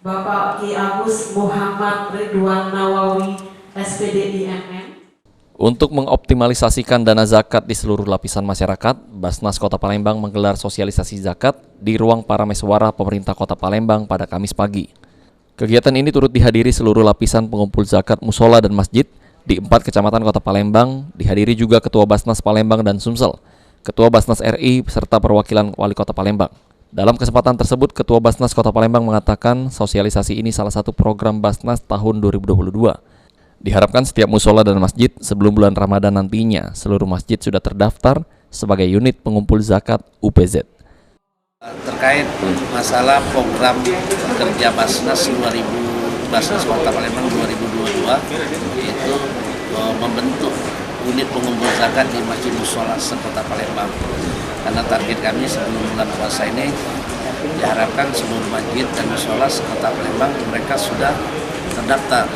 Bapak Ki Agus Muhammad Ridwan Nawawi, SPD IMM. Untuk mengoptimalisasikan dana zakat di seluruh lapisan masyarakat, Basnas Kota Palembang menggelar sosialisasi zakat di ruang Parameswara Pemerintah Kota Palembang pada Kamis pagi. Kegiatan ini turut dihadiri seluruh lapisan pengumpul zakat musola dan masjid di 4 kecamatan Kota Palembang, dihadiri juga Ketua Basnas Palembang dan Sumsel, Ketua Basnas RI, serta perwakilan Wali Kota Palembang. Dalam kesempatan tersebut, Ketua Basnas Kota Palembang mengatakan sosialisasi ini salah satu program Basnas tahun 2022. Diharapkan setiap musola dan masjid sebelum bulan Ramadan nantinya, seluruh masjid sudah terdaftar sebagai unit pengumpul zakat UPZ. Terkait masalah program kerja Basnas Kota Palembang 2022, yaitu membentuk unit pengumpul zakat di Masjid Musola Kota Palembang. Karena target kami sebelum bulan puasa ini diharapkan seluruh masjid dan musola Kota Palembang mereka sudah terdaftar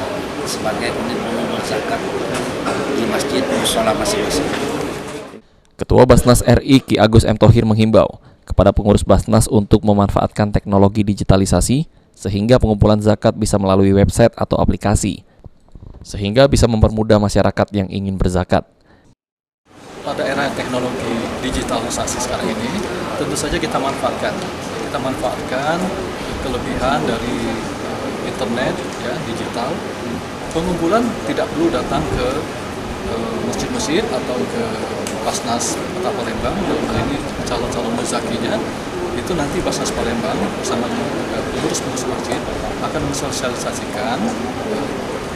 sebagai unit pengumpul zakat di masjid musola masing-masing. Ketua Basnas RI Ki Agus M. Thohir menghimbau kepada pengurus Basnas untuk memanfaatkan teknologi digitalisasi sehingga pengumpulan zakat bisa melalui website atau aplikasi, sehingga bisa mempermudah masyarakat yang ingin berzakat. Pada era teknologi digitalisasi sekarang ini, tentu saja kita manfaatkan kelebihan dari internet, ya, digital. Pengumpulan tidak perlu datang ke masjid-masjid atau ke Basnas Kota Palembang. Dalam hal ini calon-calon muzakinya itu nanti Basnas Palembang bersama pengurus-pengurus masjid akan mensosialisasikan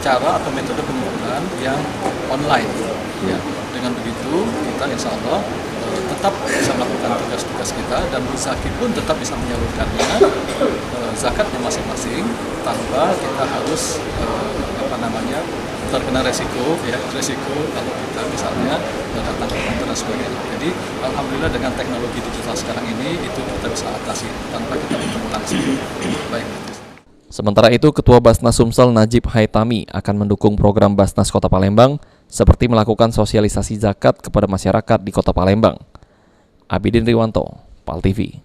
cara atau metode pengumpulan yang online. Ya, dengan begitu kita insya Allah tetap bisa melakukan tugas-tugas kita dan muzaki pun tetap bisa menyalurkannya zakatnya masing-masing tanpa kita harus terkena resiko kalau kita misalnya datang ke kantor dan sebagainya. Jadi alhamdulillah dengan teknologi digital sekarang ini itu kita bisa atasi tanpa kita bertemu langsung. Baik. Sementara itu, Ketua Basnas Sumsel Najib Haitami akan mendukung program Basnas Kota Palembang seperti melakukan sosialisasi zakat kepada masyarakat di Kota Palembang. Abidin Riwanto, PAL TV.